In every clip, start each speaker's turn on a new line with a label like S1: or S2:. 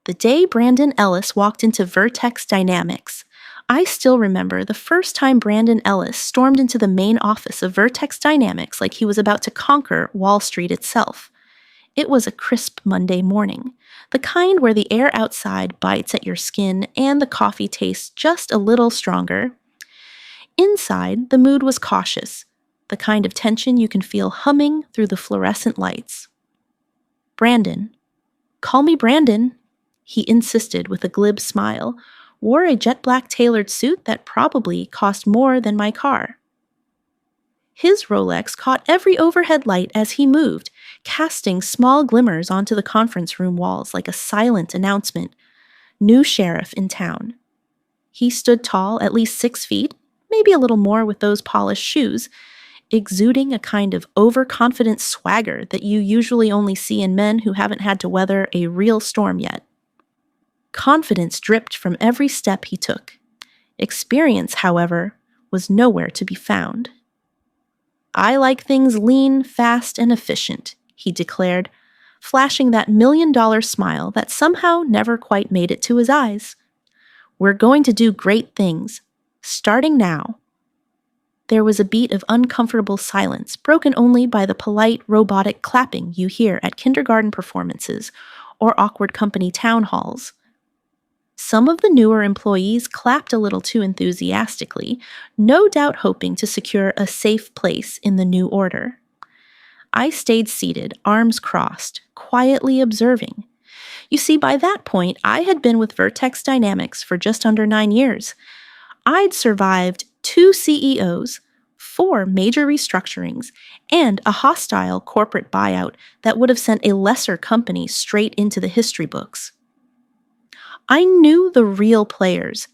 S1: The day Brandon Ellis walked into Vertex Dynamics, I still remember the first time Brandon Ellis stormed into the main office of Vertex Dynamics like he was about to conquer Wall Street itself. It was a crisp Monday morning, the kind where the air outside bites at your skin and the coffee tastes just a little stronger. Inside, the mood was cautious, the kind of tension you can feel humming through the fluorescent lights. Brandon. Call me Brandon, he insisted with a glib smile, wore a jet-black tailored suit that probably cost more than my car. His Rolex caught every overhead light as he moved, casting small glimmers onto the conference room walls like a silent announcement. New sheriff in town. He stood tall, at least 6 feet, maybe a little more with those polished shoes, exuding a kind of overconfident swagger that you usually only see in men who haven't had to weather a real storm yet. Confidence dripped from every step he took. Experience, however, was nowhere to be found. I like things lean, fast, and efficient, he declared, flashing that $1,000,000 smile that somehow never quite made it to his eyes. We're going to do great things, starting now. There was a beat of uncomfortable silence, broken only by the polite, robotic clapping you hear at kindergarten performances or awkward company town halls. Some of the newer employees clapped a little too enthusiastically, no doubt hoping to secure a safe place in the new order. I stayed seated, arms crossed, quietly observing. You see, by that point, I had been with Vertex Dynamics for just under 9 years. I'd survived 2 CEOs, 4 major restructurings, and a hostile corporate buyout that would have sent a lesser company straight into the history books. I knew the real players.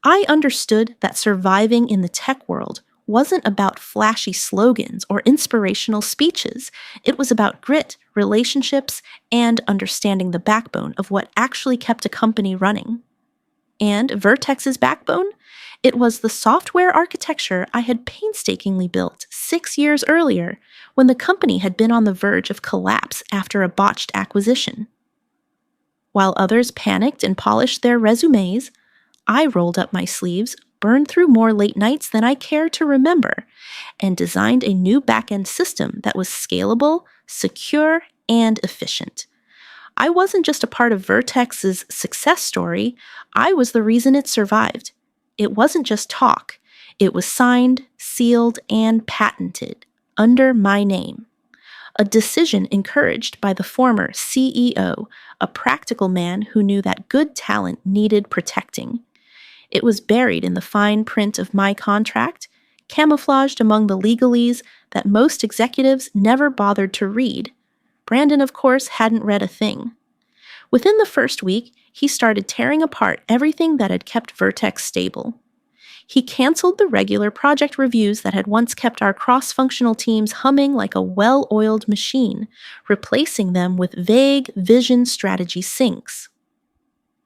S1: I understood that surviving in the tech world wasn't about flashy slogans or inspirational speeches. It was about grit, relationships, and understanding the backbone of what actually kept a company running. And Vertex's backbone? It was the software architecture I had painstakingly built 6 years earlier when the company had been on the verge of collapse after a botched acquisition. While others panicked and polished their resumes, I rolled up my sleeves, burned through more late nights than I care to remember, and designed a new back-end system that was scalable, secure, and efficient. I wasn't just a part of Vertex's success story, I was the reason it survived. It wasn't just talk. It was signed, sealed, and patented under my name. A decision encouraged by the former CEO, a practical man who knew that good talent needed protecting. It was buried in the fine print of my contract, camouflaged among the legalese that most executives never bothered to read. Brandon, of course, hadn't read a thing. Within the first week, he started tearing apart everything that had kept Vertex stable. He canceled the regular project reviews that had once kept our cross-functional teams humming like a well-oiled machine, replacing them with vague vision strategy syncs.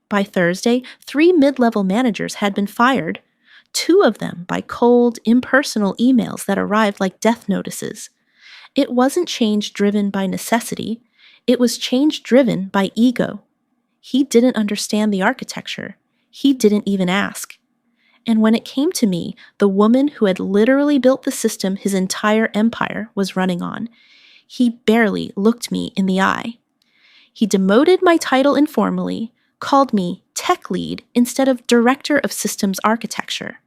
S1: By Thursday, 3 mid-level managers had been fired, 2 of them by cold, impersonal emails that arrived like death notices. It wasn't change driven by necessity, it was change driven by ego. He didn't understand the architecture. He didn't even ask. And when it came to me, the woman who had literally built the system his entire empire was running on, he barely looked me in the eye. He demoted my title informally, called me tech lead instead of director of systems architecture,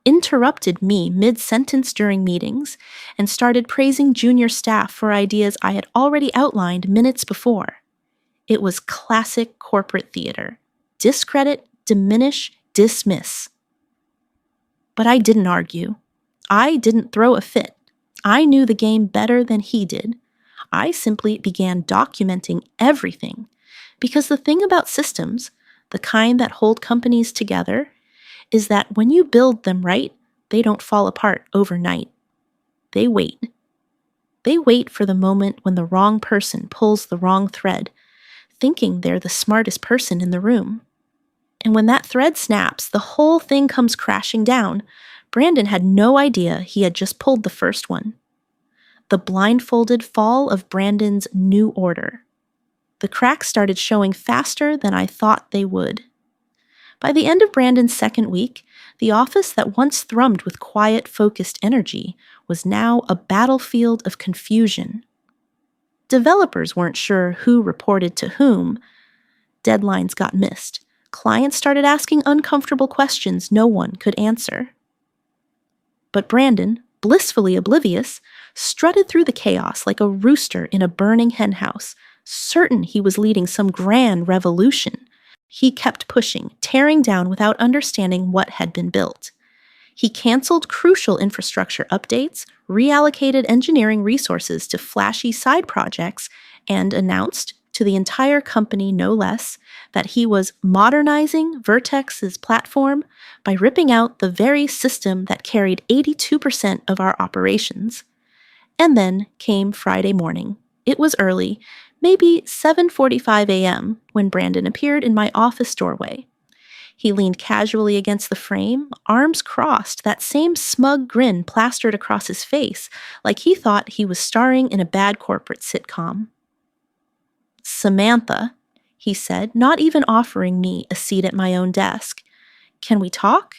S1: interrupted me mid-sentence during meetings, and started praising junior staff for ideas I had already outlined minutes before. It was classic corporate theater. Discredit, diminish, dismiss. But I didn't argue. I didn't throw a fit. I knew the game better than he did. I simply began documenting everything. Because the thing about systems, the kind that hold companies together, is that when you build them right, they don't fall apart overnight. They wait. They wait for the moment when the wrong person pulls the wrong thread, thinking they're the smartest person in the room. And when that thread snaps, the whole thing comes crashing down. Brandon had no idea he had just pulled the first one. The blindfolded fall of Brandon's new order. The cracks started showing faster than I thought they would. By the end of Brandon's second week, the office that once thrummed with quiet, focused energy was now a battlefield of confusion. Developers weren't sure who reported to whom. Deadlines got missed. Clients started asking uncomfortable questions no one could answer. But Brandon, blissfully oblivious, strutted through the chaos like a rooster in a burning henhouse, certain he was leading some grand revolution. He kept pushing, tearing down without understanding what had been built. He canceled crucial infrastructure updates, reallocated engineering resources to flashy side projects, and announced, to the entire company no less, that he was modernizing Vertex's platform by ripping out the very system that carried 82% of our operations. And then came Friday morning. It was early, maybe 7:45 a.m., when Brandon appeared in my office doorway. He leaned casually against the frame, arms crossed, that same smug grin plastered across his face, like he thought he was starring in a bad corporate sitcom. "Samantha," he said, not even offering me a seat at my own desk. "Can we talk?"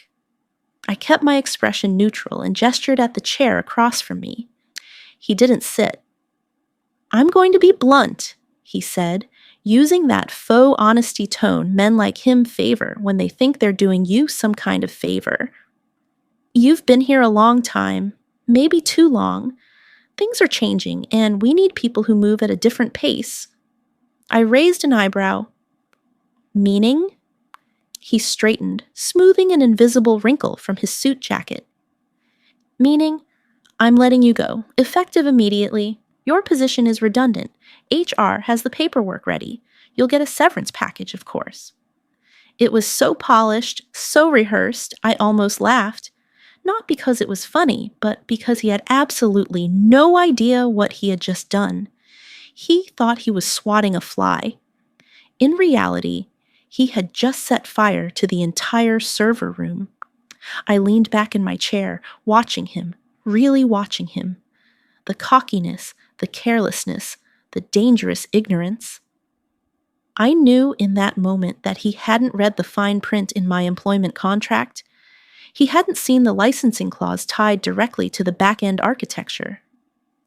S1: I kept my expression neutral and gestured at the chair across from me. He didn't sit. "I'm going to be blunt," he said, using that faux honesty tone men like him favor when they think they're doing you some kind of favor. "You've been here a long time, maybe too long. Things are changing, and we need people who move at a different pace." I raised an eyebrow. "Meaning?" He straightened, smoothing an invisible wrinkle from his suit jacket. "Meaning, I'm letting you go, effective immediately. Your position is redundant. HR has the paperwork ready. You'll get a severance package, of course." It was so polished, so rehearsed, I almost laughed. Not because it was funny, but because he had absolutely no idea what he had just done. He thought he was swatting a fly. In reality, he had just set fire to the entire server room. I leaned back in my chair, watching him, really watching him. The cockiness, the carelessness, the dangerous ignorance. I knew in that moment that he hadn't read the fine print in my employment contract. He hadn't seen the licensing clause tied directly to the back-end architecture.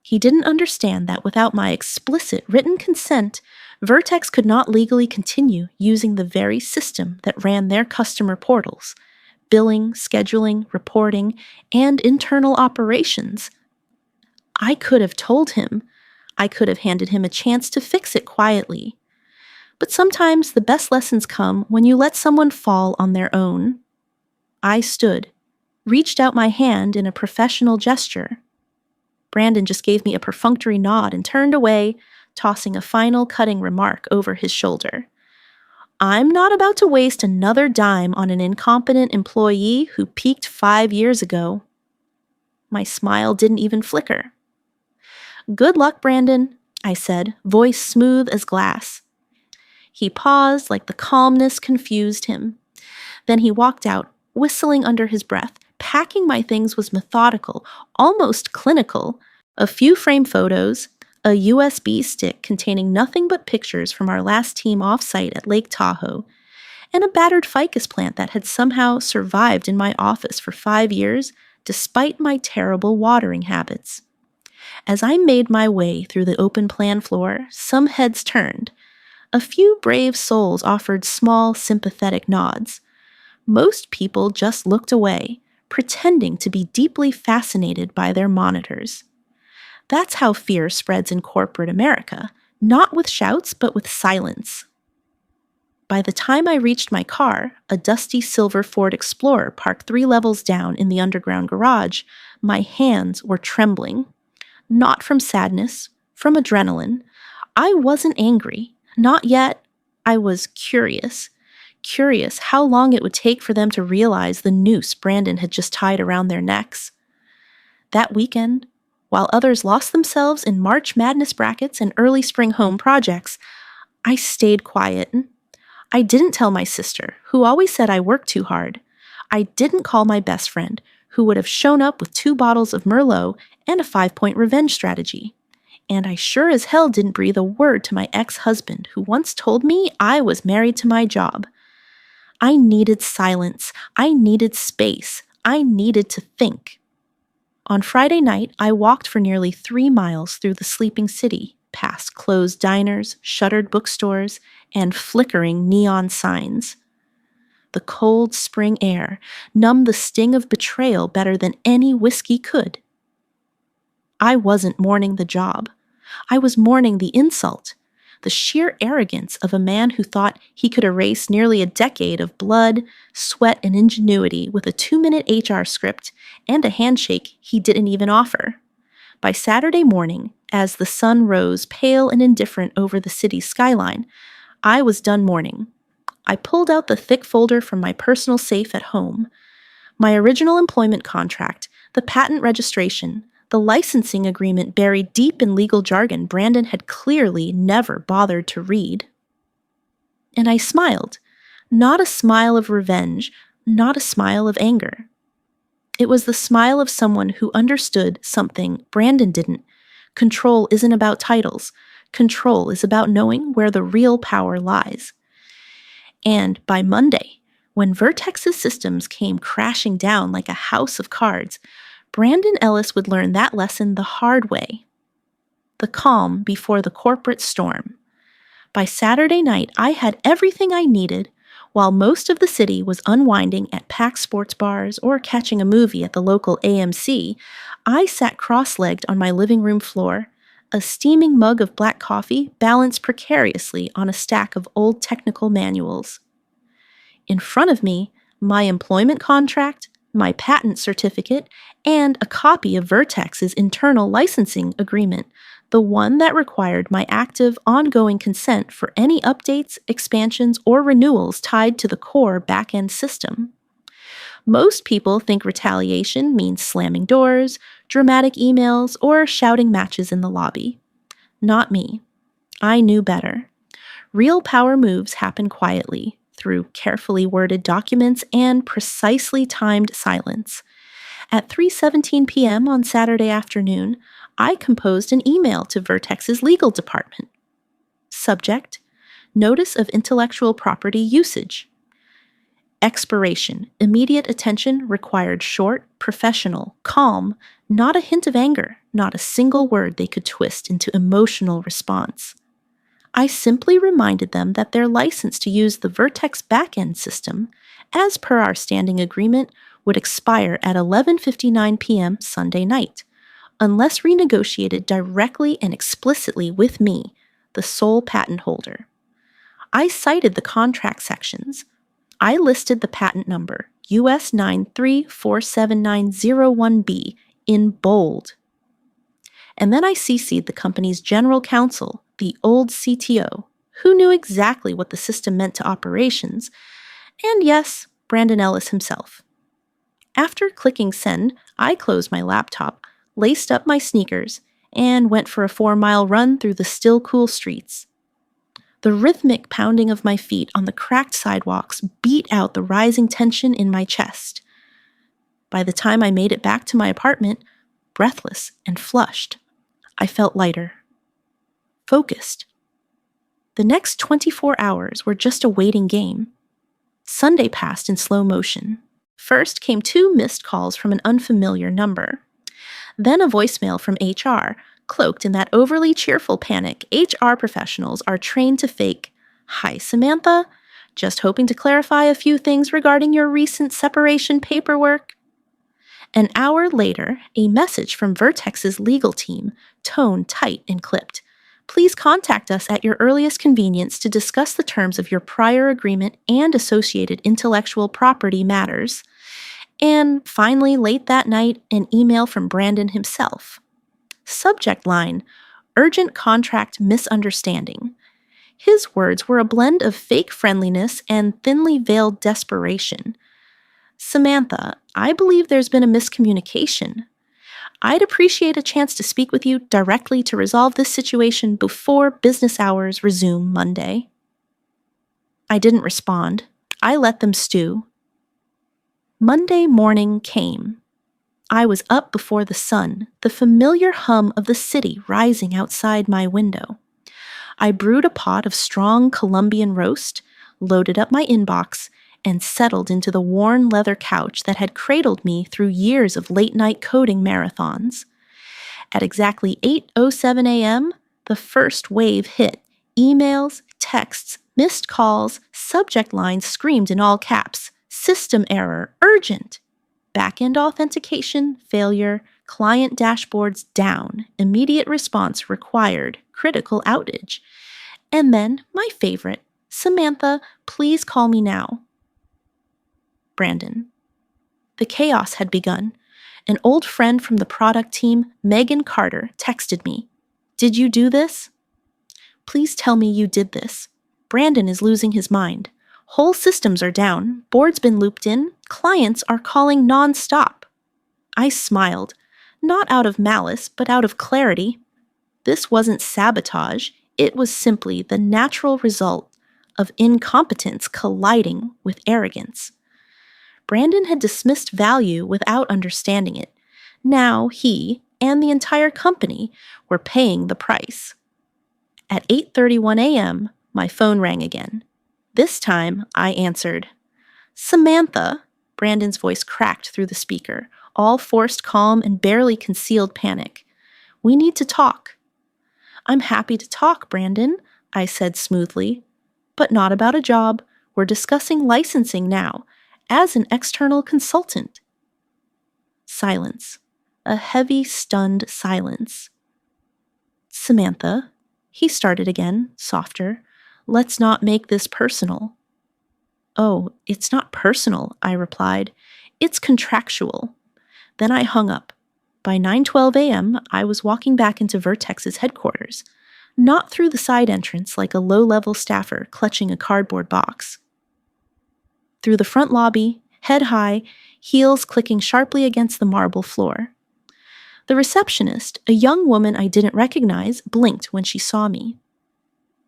S1: He didn't understand that without my explicit written consent, Vertex could not legally continue using the very system that ran their customer portals, billing, scheduling, reporting, and internal operations. I could have told him. I could have handed him a chance to fix it quietly. But sometimes the best lessons come when you let someone fall on their own. I stood, reached out my hand in a professional gesture. Brandon just gave me a perfunctory nod and turned away, tossing a final cutting remark over his shoulder. "I'm not about to waste another dime on an incompetent employee who peaked 5 years ago." My smile didn't even flicker. "Good luck, Brandon," I said, voice smooth as glass. He paused like the calmness confused him. Then he walked out, whistling under his breath. Packing my things was methodical, almost clinical. A few frame photos, a USB stick containing nothing but pictures from our last team off-site at Lake Tahoe, and a battered ficus plant that had somehow survived in my office for 5 years, despite my terrible watering habits. As I made my way through the open plan floor, some heads turned. A few brave souls offered small, sympathetic nods. Most people just looked away, pretending to be deeply fascinated by their monitors. That's how fear spreads in corporate America, not with shouts, but with silence. By the time I reached my car, a dusty silver Ford Explorer parked 3 levels down in the underground garage, my hands were trembling. Not from sadness, from adrenaline. I wasn't angry. Not yet. I was curious. Curious how long it would take for them to realize the noose Brandon had just tied around their necks. That weekend, while others lost themselves in March Madness brackets and early spring home projects, I stayed quiet. I didn't tell my sister, who always said I worked too hard. I didn't call my best friend, who would have shown up with 2 bottles of Merlot and a 5-point revenge strategy. And I sure as hell didn't breathe a word to my ex-husband, who once told me I was married to my job. I needed silence. I needed space. I needed to think. On Friday night, I walked for nearly 3 miles through the sleeping city, past closed diners, shuttered bookstores, and flickering neon signs. The cold spring air numbed the sting of betrayal better than any whiskey could. I wasn't mourning the job. I was mourning the insult, the sheer arrogance of a man who thought he could erase nearly a decade of blood, sweat, and ingenuity with a 2-minute HR script and a handshake he didn't even offer. By Saturday morning, as the sun rose pale and indifferent over the city's skyline, I was done mourning. I pulled out the thick folder from my personal safe at home. My original employment contract, the patent registration, the licensing agreement buried deep in legal jargon Brandon had clearly never bothered to read. And I smiled. Not a smile of revenge, not a smile of anger. It was the smile of someone who understood something Brandon didn't. Control isn't about titles. Control is about knowing where the real power lies. And by Monday, when Vertex's systems came crashing down like a house of cards, Brandon Ellis would learn that lesson the hard way. The calm before the corporate storm. By Saturday night, I had everything I needed, while most of the city was unwinding at packed sports bars or catching a movie at the local AMC. I sat cross-legged on my living room floor, a steaming mug of black coffee balanced precariously on a stack of old technical manuals. In front of me, my employment contract, my patent certificate, and a copy of Vertex's internal licensing agreement, the one that required my active, ongoing consent for any updates, expansions, or renewals tied to the core back-end system. Most people think retaliation means slamming doors, dramatic emails, or shouting matches in the lobby. Not me. I knew better. Real power moves happen quietly, through carefully worded documents and precisely timed silence. At 3:17 p.m. on Saturday afternoon, I composed an email to Vertex's legal department. Subject: Notice of Intellectual Property Usage. Expiration: Immediate attention required short, professional, calm, not a hint of anger, not a single word they could twist into emotional response. I simply reminded them that their license to use the Vertex backend system, as per our standing agreement, would expire at 11:59 p.m. Sunday night, unless renegotiated directly and explicitly with me, the sole patent holder. I cited the contract sections. I listed the patent number, US 9347901B, in bold. And then I CC'd the company's general counsel, the old CTO, who knew exactly what the system meant to operations, and yes, Brandon Ellis himself. After clicking send, I closed my laptop, laced up my sneakers, and went for a 4-mile run through the still cool streets. The rhythmic pounding of my feet on the cracked sidewalks beat out the rising tension in my chest. By the time I made it back to my apartment, breathless and flushed, I felt lighter. Focused. The next 24 hours were just a waiting game. Sunday passed in slow motion. First came 2 missed calls from an unfamiliar number. Then a voicemail from HR, cloaked in that overly cheerful panic HR professionals are trained to fake. Hi, Samantha. Just hoping to clarify a few things regarding your recent separation paperwork. An hour later, a message from Vertex's legal team, tone tight and clipped. Please contact us at your earliest convenience to discuss the terms of your prior agreement and associated intellectual property matters. And finally, late that night, an email from Brandon himself. Subject line: Urgent contract misunderstanding. His words were a blend of fake friendliness and thinly veiled desperation. Samantha, I believe there's been a miscommunication. I'd appreciate a chance to speak with you directly to resolve this situation before business hours resume Monday. I didn't respond. I let them stew. Monday morning came. I was up before the sun, the familiar hum of the city rising outside my window. I brewed a pot of strong Colombian roast, loaded up my inbox, and settled into the worn leather couch that had cradled me through years of late-night coding marathons. At exactly 8:07 a.m., the first wave hit. Emails, texts, missed calls, subject lines screamed in all caps. System error, urgent. Backend authentication, failure, client dashboards down, immediate response required, critical outage. And then, my favorite, Samantha, please call me now. Brandon. The chaos had begun. An old friend from the product team, Megan Carter, texted me. Did you do this? Please tell me you did this. Brandon is losing his mind. Whole systems are down, board's been looped in, clients are calling non-stop. I smiled, not out of malice, but out of clarity. This wasn't sabotage, it was simply the natural result of incompetence colliding with arrogance. Brandon had dismissed value without understanding it. Now he, and the entire company, were paying the price. At 8:31 a.m., my phone rang again. This time, I answered. Samantha, Brandon's voice cracked through the speaker, all forced calm and barely concealed panic. We need to talk. I'm happy to talk, Brandon, I said smoothly. But not about a job. We're discussing licensing now, as an external consultant. Silence. A heavy, stunned silence. Samantha, he started again, softer. Let's not make this personal. Oh, it's not personal, I replied. It's contractual. Then I hung up. By 9:12 a.m., I was walking back into Vertex's headquarters, not through the side entrance like a low-level staffer clutching a cardboard box. Through the front lobby, head high, heels clicking sharply against the marble floor. The receptionist, a young woman I didn't recognize, blinked when she saw me.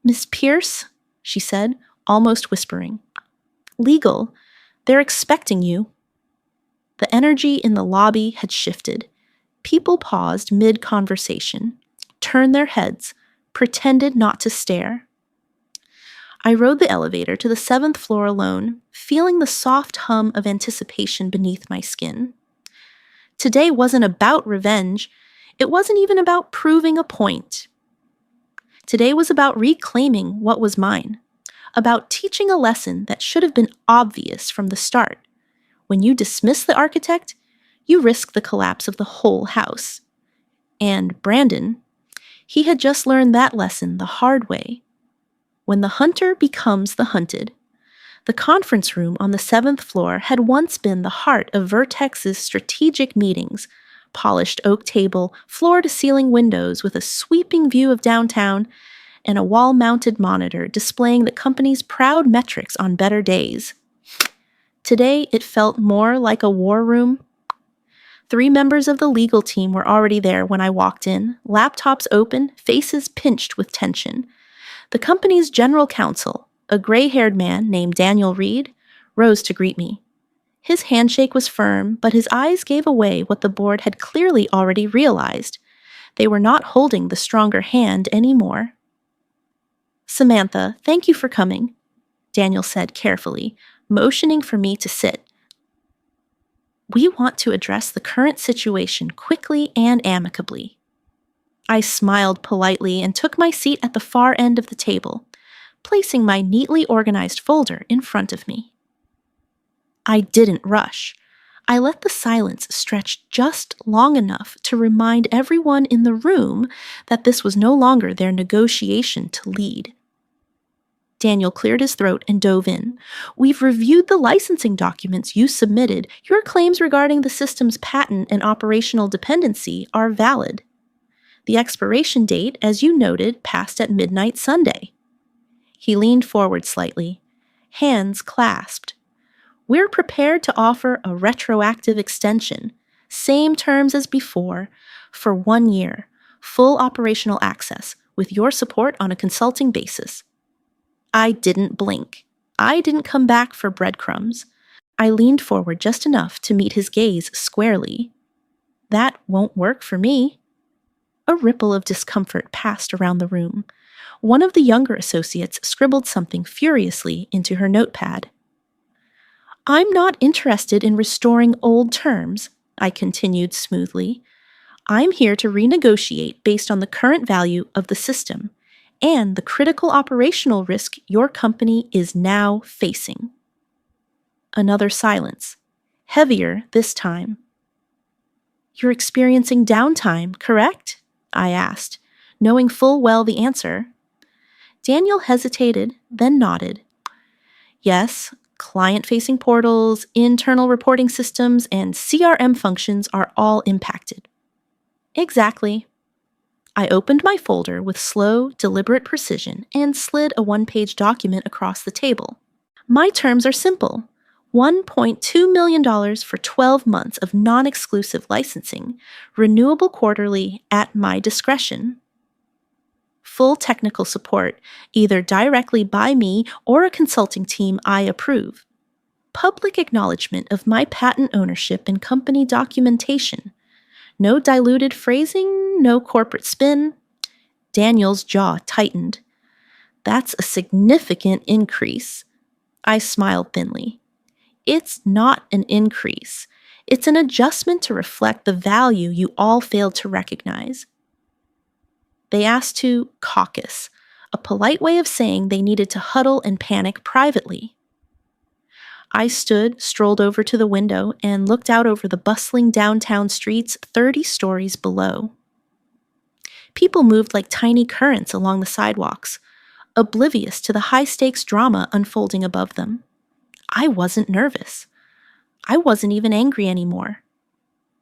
S1: Miss Pierce, she said, almost whispering. Legal. They're expecting you. The energy in the lobby had shifted. People paused mid-conversation, turned their heads, pretended not to stare. I rode the elevator to the 7th floor alone, feeling the soft hum of anticipation beneath my skin. Today wasn't about revenge. It wasn't even about proving a point. Today was about reclaiming what was mine, about teaching a lesson that should have been obvious from the start. When you dismiss the architect, you risk the collapse of the whole house. And Brandon, he had just learned that lesson the hard way. When the hunter becomes the hunted. The conference room on the 7th floor had once been the heart of Vertex's strategic meetings, polished oak table, floor-to-ceiling windows with a sweeping view of downtown, and a wall-mounted monitor displaying the company's proud metrics on better days. Today, it felt more like a war room. 3 members of the legal team were already there when I walked in, laptops open, faces pinched with tension. The company's general counsel, a gray-haired man named Daniel Reed, rose to greet me. His handshake was firm, but his eyes gave away what the board had clearly already realized. They were not holding the stronger hand anymore. Samantha, thank you for coming, Daniel said carefully, motioning for me to sit. We want to address the current situation quickly and amicably. I smiled politely and took my seat at the far end of the table, placing my neatly organized folder in front of me. I didn't rush. I let the silence stretch just long enough to remind everyone in the room that this was no longer their negotiation to lead. Daniel cleared his throat and dove in. We've reviewed the licensing documents you submitted. Your claims regarding the system's patent and operational dependency are valid. The expiration date, as you noted, passed at midnight Sunday. He leaned forward slightly, hands clasped. We're prepared to offer a retroactive extension, same terms as before, for 1 year, full operational access, with your support on a consulting basis. I didn't blink. I didn't come back for breadcrumbs. I leaned forward just enough to meet his gaze squarely. That won't work for me. A ripple of discomfort passed around the room. One of the younger associates scribbled something furiously into her notepad. I'm not interested in restoring old terms, I continued smoothly. I'm here to renegotiate based on the current value of the system and the critical operational risk your company is now facing. Another silence, heavier this time. You're experiencing downtime, correct? I asked, knowing full well the answer. Daniel hesitated, then nodded. Yes, client-facing portals, internal reporting systems, and CRM functions are all impacted. Exactly. I opened my folder with slow, deliberate precision and slid a one-page document across the table. My terms are simple. $1.2 million for 12 months of non-exclusive licensing, renewable quarterly at my discretion. Full technical support, either directly by me or a consulting team I approve. Public acknowledgement of my patent ownership and company documentation. No diluted phrasing, no corporate spin. Daniel's jaw tightened. That's a significant increase. I smiled thinly. It's not an increase. It's an adjustment to reflect the value you all failed to recognize. They asked to caucus, a polite way of saying they needed to huddle and panic privately. I strolled over to the window, and looked out over the bustling downtown streets 30 stories below. People moved like tiny currents along the sidewalks, oblivious to the high-stakes drama unfolding above them. I wasn't nervous. I wasn't even angry anymore.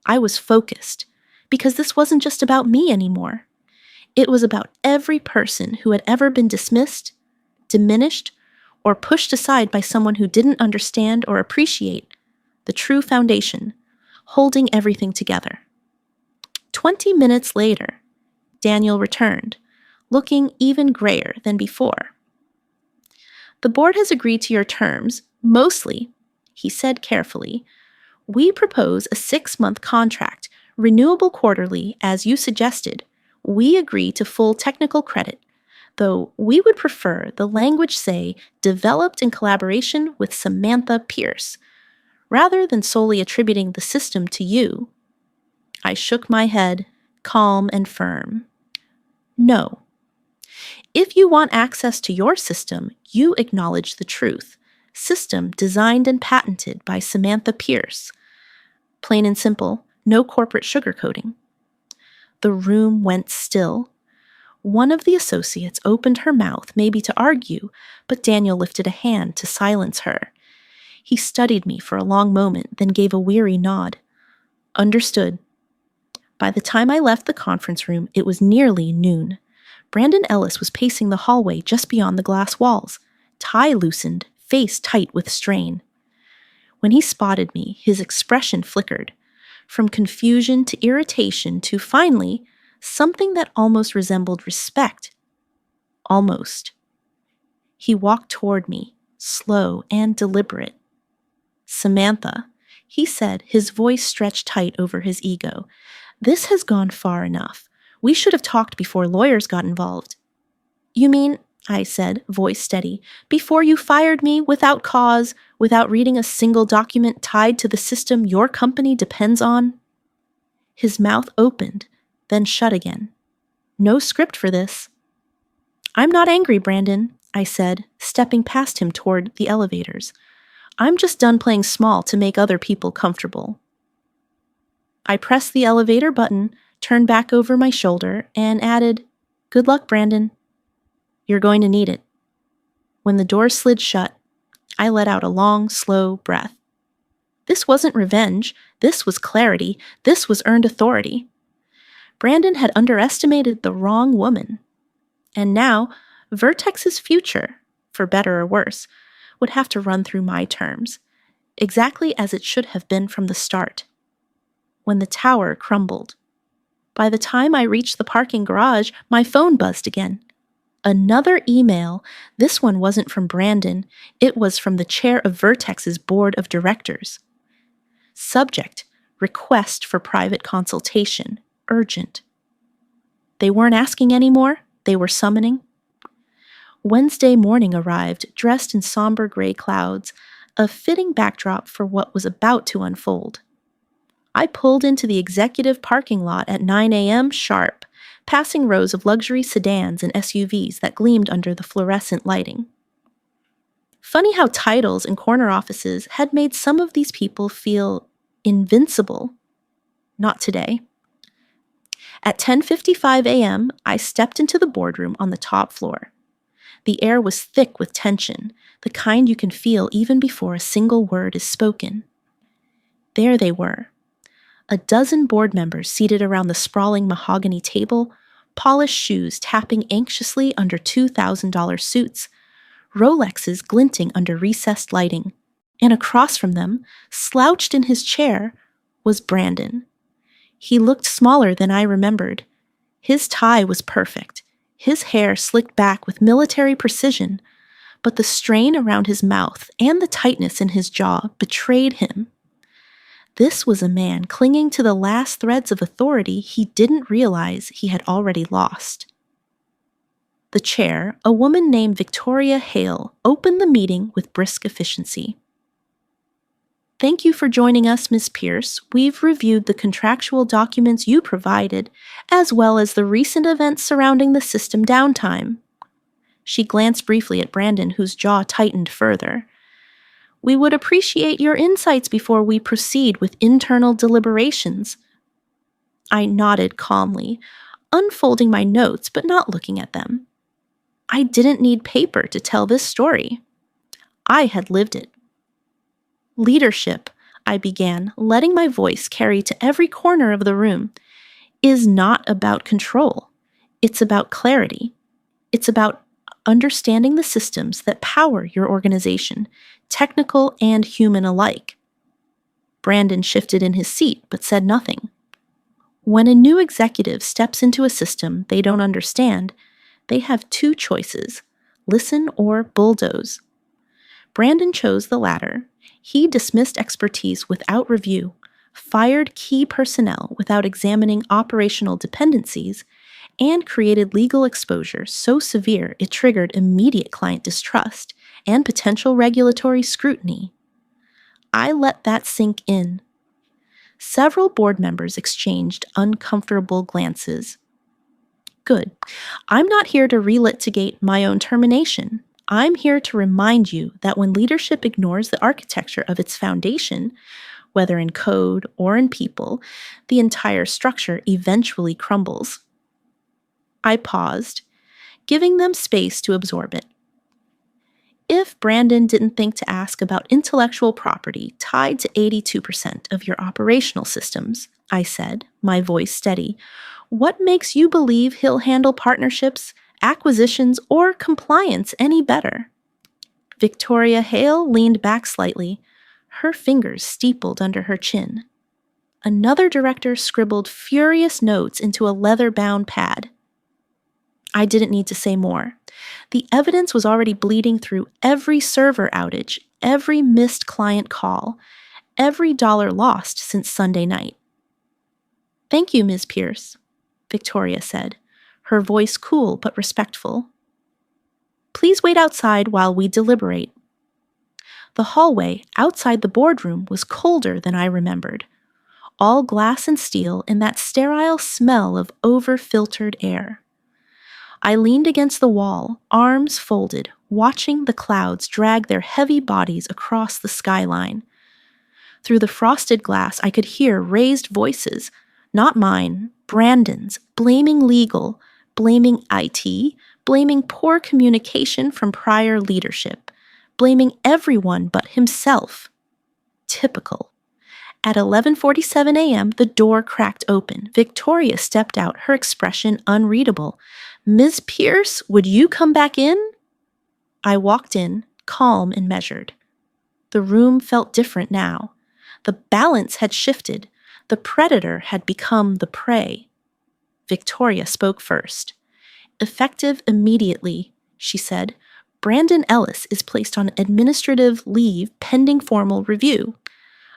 S1: I was focused, because this wasn't just about me anymore. It was about every person who had ever been dismissed, diminished, or pushed aside by someone who didn't understand or appreciate the true foundation, holding everything together. 20 minutes later, Daniel returned, looking even grayer than before. The board has agreed to your terms, mostly, he said carefully. We propose a 6-month contract, renewable quarterly, as you suggested. We agree to full technical credit, though we would prefer the language say developed in collaboration with Samantha Pierce, rather than solely attributing the system to you. I shook my head, calm and firm. No. If you want access to your system, you acknowledge the truth. System designed and patented by Samantha Pierce. Plain and simple, no corporate sugarcoating. The room went still. One of the associates opened her mouth, maybe to argue, but Daniel lifted a hand to silence her. He studied me for a long moment, then gave a weary nod. Understood. By the time I left the conference room, it was nearly noon. Brandon Ellis was pacing the hallway just beyond the glass walls, tie loosened, face tight with strain. When he spotted me, his expression flickered, from confusion to irritation to, finally, something that almost resembled respect. Almost. He walked toward me, slow and deliberate. Samantha, he said, his voice stretched tight over his ego. This has gone far enough. We should have talked before lawyers got involved. You mean, I said, voice steady, before you fired me without cause, without reading a single document tied to the system your company depends on? His mouth opened, then shut again. No script for this. I'm not angry, Brandon, I said, stepping past him toward the elevators. I'm just done playing small to make other people comfortable. I pressed the elevator button, turned back over my shoulder, and added, Good luck, Brandon. You're going to need it. When the door slid shut, I let out a long, slow breath. This wasn't revenge. This was clarity. This was earned authority. Brandon had underestimated the wrong woman. And now, Vertex's future, for better or worse, would have to run through my terms, exactly as it should have been from the start. When the tower crumbled. By the time I reached the parking garage, my phone buzzed again. Another email. This one wasn't from Brandon. It was from the chair of Vertex's board of directors. Subject, Request for private consultation. Urgent. They weren't asking anymore. They were summoning. Wednesday morning arrived, dressed in somber gray clouds, a fitting backdrop for what was about to unfold. I pulled into the executive parking lot at 9 a.m. sharp, passing rows of luxury sedans and SUVs that gleamed under the fluorescent lighting. Funny how titles and corner offices had made some of these people feel invincible. Not today. At 10:55 a.m., I stepped into the boardroom on the top floor. The air was thick with tension, the kind you can feel even before a single word is spoken. There they were. A dozen board members seated around the sprawling mahogany table, polished shoes tapping anxiously under $2,000 suits, Rolexes glinting under recessed lighting. And across from them, slouched in his chair, was Brandon. He looked smaller than I remembered. His tie was perfect, his hair slicked back with military precision, but the strain around his mouth and the tightness in his jaw betrayed him. This was a man clinging to the last threads of authority he didn't realize he had already lost. The chair, a woman named Victoria Hale, opened the meeting with brisk efficiency. Thank you for joining us, Ms. Pierce. We've reviewed the contractual documents you provided, as well as the recent events surrounding the system downtime. She glanced briefly at Brandon, whose jaw tightened further. We would appreciate your insights before we proceed with internal deliberations. I nodded calmly, unfolding my notes but not looking at them. I didn't need paper to tell this story. I had lived it. Leadership, I began, letting my voice carry to every corner of the room, is not about control. It's about clarity. It's about understanding the systems that power your organization, technical and human alike. Brandon shifted in his seat but said nothing. When a new executive steps into a system they don't understand, they have two choices: listen or bulldoze. Brandon chose the latter. He dismissed expertise without review, fired key personnel without examining operational dependencies, and created legal exposure so severe it triggered immediate client distrust and potential regulatory scrutiny. I let that sink in. Several board members exchanged uncomfortable glances. Good. I'm not here to relitigate my own termination. I'm here to remind you that when leadership ignores the architecture of its foundation, whether in code or in people, the entire structure eventually crumbles. I paused, giving them space to absorb it. If Brandon didn't think to ask about intellectual property tied to 82% of your operational systems, I said, my voice steady, what makes you believe he'll handle partnerships, acquisitions, or compliance any better? Victoria Hale leaned back slightly, her fingers steepled under her chin. Another director scribbled furious notes into a leather-bound pad. I didn't need to say more. The evidence was already bleeding through every server outage, every missed client call, every dollar lost since Sunday night. Thank you, Ms. Pierce, Victoria said, her voice cool but respectful. Please wait outside while we deliberate. The hallway outside the boardroom was colder than I remembered, all glass and steel in that sterile smell of over-filtered air. I leaned against the wall, arms folded, watching the clouds drag their heavy bodies across the skyline. Through the frosted glass, I could hear raised voices, not mine, Brandon's, blaming legal, blaming IT, blaming poor communication from prior leadership, blaming everyone but himself. Typical. At 11:47 a.m., the door cracked open. Victoria stepped out, her expression unreadable. Ms. Pierce, would you come back in? I walked in, calm and measured. The room felt different now. The balance had shifted. The predator had become the prey. Victoria spoke first. Effective immediately, she said, Brandon Ellis is placed on administrative leave pending formal review.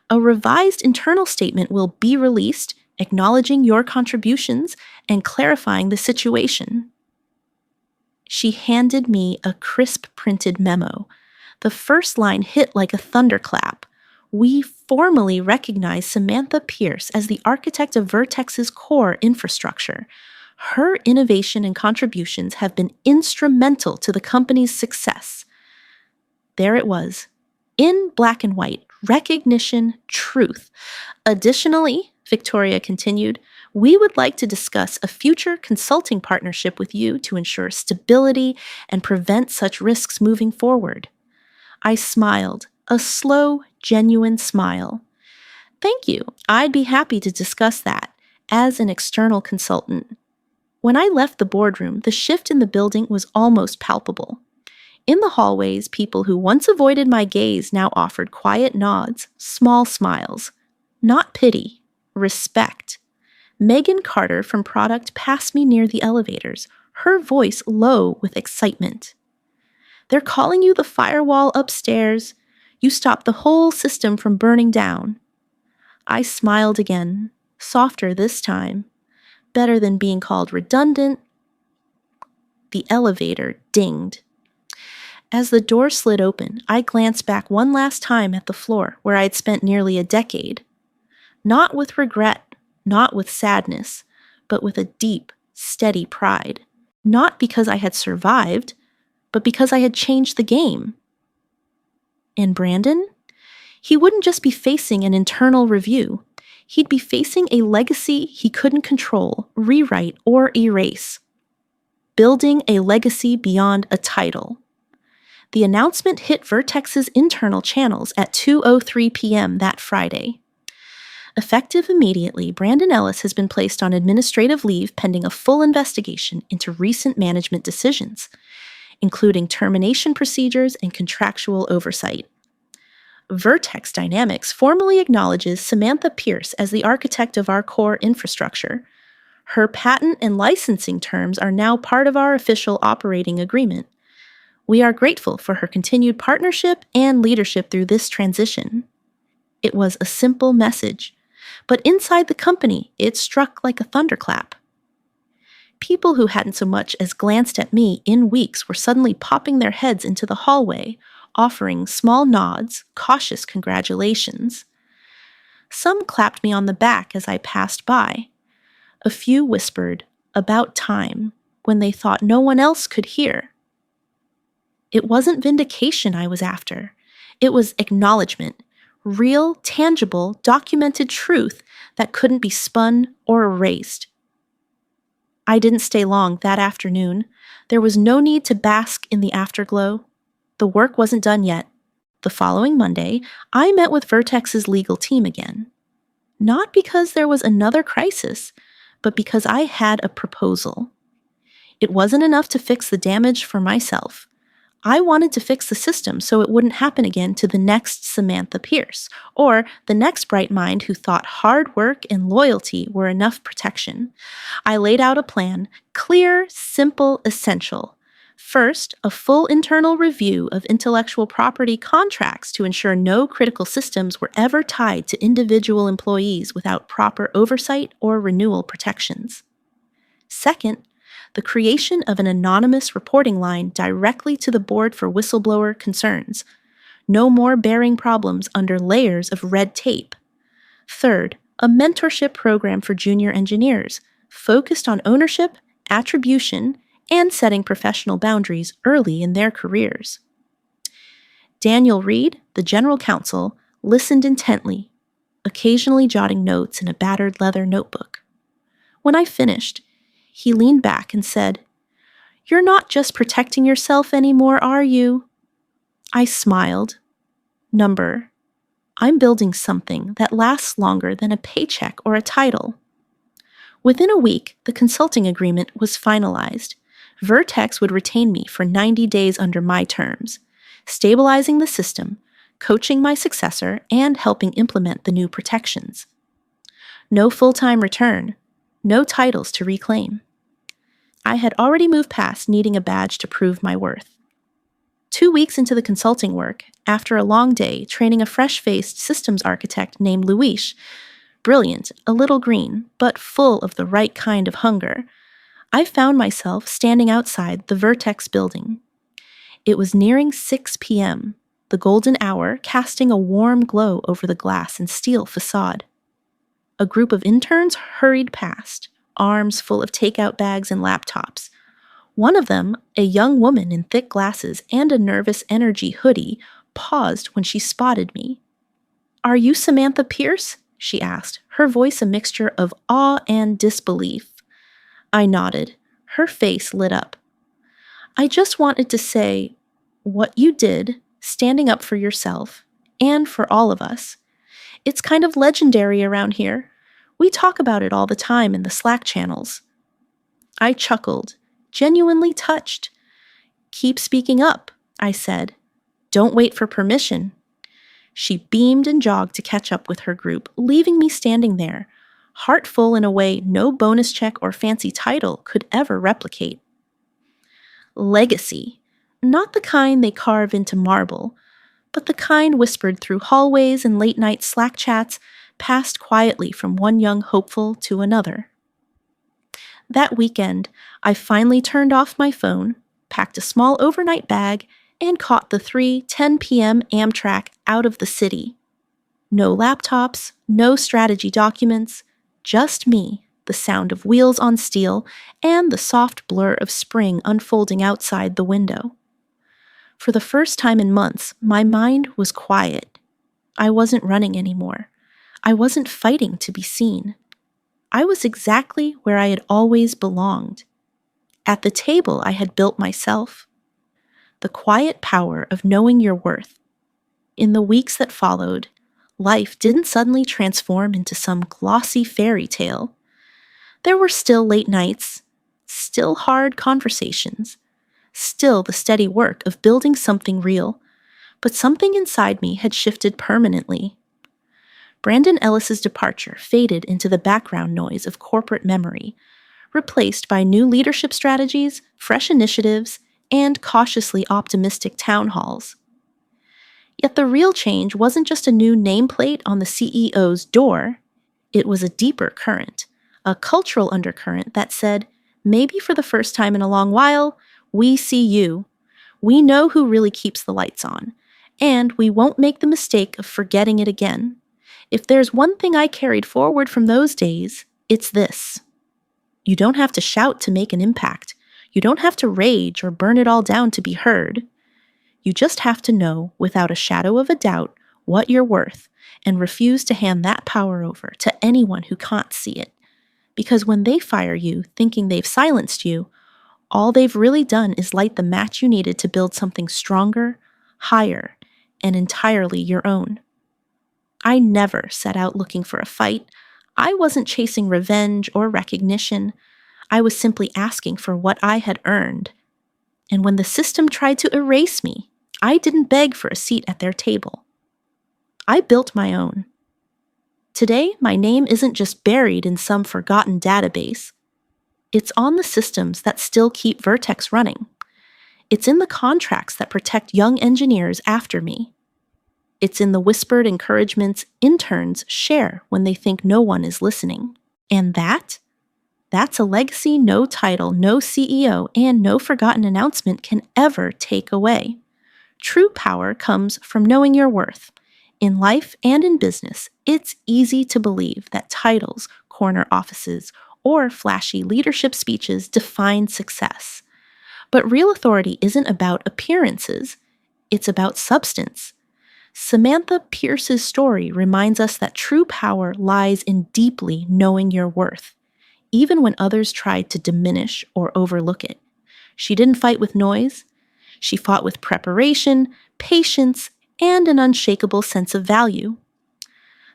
S1: A revised internal statement will be released, acknowledging your contributions and clarifying the situation. She handed me a crisp printed memo. The first line hit like a thunderclap. We formally recognize Samantha Pierce as the architect of Vertex's core infrastructure. Her innovation and contributions have been instrumental to the company's success. There it was, in black and white, recognition, truth. Additionally, Victoria continued, we would like to discuss a future consulting partnership with you to ensure stability and prevent such risks moving forward. I smiled, a slow, genuine smile. Thank you. I'd be happy to discuss that as an external consultant. When I left the boardroom, the shift in the building was almost palpable. In the hallways, people who once avoided my gaze now offered quiet nods, small smiles. Not pity, respect. Megan Carter from Product passed me near the elevators, her voice low with excitement. They're calling you the firewall upstairs. You stopped the whole system from burning down. I smiled again, softer this time. Better than being called redundant. The elevator dinged. As the door slid open, I glanced back one last time at the floor where I had spent nearly a decade. Not with regret, not with sadness, but with a deep, steady pride. Not because I had survived, but because I had changed the game. And Brandon? He wouldn't just be facing an internal review. He'd be facing a legacy he couldn't control, rewrite, or erase. Building a legacy beyond a title. The announcement hit Vertex's internal channels at 2:03 p.m. that Friday. Effective immediately, Brandon Ellis has been placed on administrative leave pending a full investigation into recent management decisions, including termination procedures and contractual oversight. Vertex Dynamics formally acknowledges Samantha Pierce as the architect of our core infrastructure. Her patent and licensing terms are now part of our official operating agreement. We are grateful for her continued partnership and leadership through this transition. It was a simple message, but inside the company, it struck like a thunderclap. People who hadn't so much as glanced at me in weeks were suddenly popping their heads into the hallway, offering small nods, cautious congratulations. Some clapped me on the back as I passed by. A few whispered, "About time," when they thought no one else could hear. It wasn't vindication I was after. It was acknowledgement, real, tangible, documented truth that couldn't be spun or erased. I didn't stay long that afternoon. There was no need to bask in the afterglow. The work wasn't done yet. The following Monday, I met with Vertex's legal team again. Not because there was another crisis, but because I had a proposal. It wasn't enough to fix the damage for myself. I wanted to fix the system so it wouldn't happen again to the next Samantha Pierce, or the next bright mind who thought hard work and loyalty were enough protection. I laid out a plan, clear, simple, essential. First, a full internal review of intellectual property contracts to ensure no critical systems were ever tied to individual employees without proper oversight or renewal protections. Second, the creation of an anonymous reporting line directly to the board for whistleblower concerns. No more bearing problems under layers of red tape. Third, a mentorship program for junior engineers, focused on ownership, attribution, and setting professional boundaries early in their careers. Daniel Reed, the general counsel, listened intently, occasionally jotting notes in a battered leather notebook. When I finished, he leaned back and said, "You're not just protecting yourself anymore, are you?" I smiled. Number, I'm building something that lasts longer than a paycheck or a title. Within a week, the consulting agreement was finalized. Vertex would retain me for 90 days under my terms, stabilizing the system, coaching my successor, and helping implement the new protections. No full-time return, no titles to reclaim. I had already moved past needing a badge to prove my worth. 2 weeks into the consulting work, after a long day training a fresh-faced systems architect named Luis, brilliant, a little green, but full of the right kind of hunger, I found myself standing outside the Vertex building. It was nearing 6 p.m., the golden hour casting a warm glow over the glass and steel facade. A group of interns hurried past, arms full of takeout bags and laptops. One of them, a young woman in thick glasses and a nervous energy hoodie, paused when she spotted me. "Are you Samantha Pierce?" she asked, her voice a mixture of awe and disbelief. I nodded. Her face lit up. "I just wanted to say, what you did, standing up for yourself, and for all of us. It's kind of legendary around here. We talk about it all the time in the Slack channels." I chuckled, genuinely touched. "Keep speaking up," I said. "Don't wait for permission." She beamed and jogged to catch up with her group, leaving me standing there, heart full in a way no bonus check or fancy title could ever replicate. Legacy. Not the kind they carve into marble, but the kind whispered through hallways and late-night Slack chats, passed quietly from one young hopeful to another. That weekend, I finally turned off my phone, packed a small overnight bag, and caught the 3:10 p.m. Amtrak out of the city. No laptops, no strategy documents, just me, the sound of wheels on steel, and the soft blur of spring unfolding outside the window. For the first time in months, my mind was quiet. I wasn't running anymore. I wasn't fighting to be seen. I was exactly where I had always belonged. At the table I had built myself. The quiet power of knowing your worth. In the weeks that followed, life didn't suddenly transform into some glossy fairy tale. There were still late nights, still hard conversations, still the steady work of building something real, but something inside me had shifted permanently. Brandon Ellis's departure faded into the background noise of corporate memory, replaced by new leadership strategies, fresh initiatives, and cautiously optimistic town halls. Yet the real change wasn't just a new nameplate on the CEO's door. It was a deeper current, a cultural undercurrent that said, maybe for the first time in a long while, we see you. We know who really keeps the lights on, and we won't make the mistake of forgetting it again. If there's one thing I carried forward from those days, it's this. You don't have to shout to make an impact. You don't have to rage or burn it all down to be heard. You just have to know, without a shadow of a doubt, what you're worth, and refuse to hand that power over to anyone who can't see it. Because when they fire you, thinking they've silenced you, all they've really done is light the match you needed to build something stronger, higher, and entirely your own. I never set out looking for a fight. I wasn't chasing revenge or recognition. I was simply asking for what I had earned. And when the system tried to erase me, I didn't beg for a seat at their table. I built my own. Today, my name isn't just buried in some forgotten database. It's on the systems that still keep Vertex running. It's in the contracts that protect young engineers after me. It's in the whispered encouragements interns share when they think no one is listening. And that's a legacy no title, no CEO, and no forgotten announcement can ever take away. True power comes from knowing your worth. In life and in business, it's easy to believe that titles, corner offices, or flashy leadership speeches define success. But real authority isn't about appearances. It's about substance. Samantha Pierce's story reminds us that true power lies in deeply knowing your worth, even when others tried to diminish or overlook it. She didn't fight with noise. She fought with preparation, patience, and an unshakable sense of value.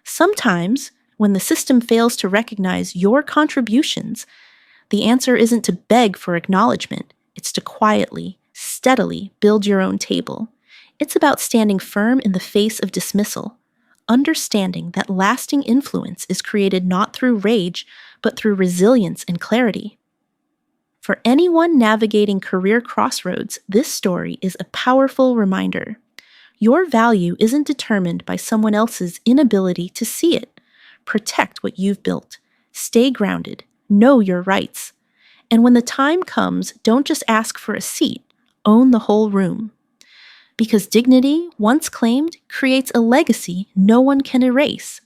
S1: Sometimes, when the system fails to recognize your contributions, the answer isn't to beg for acknowledgement. It's to quietly, steadily build your own table. It's about standing firm in the face of dismissal, understanding that lasting influence is created not through rage, but through resilience and clarity. For anyone navigating career crossroads, this story is a powerful reminder. Your value isn't determined by someone else's inability to see it. Protect what you've built. Stay grounded. Know your rights. And when the time comes, don't just ask for a seat. Own the whole room. Because dignity, once claimed, creates a legacy no one can erase.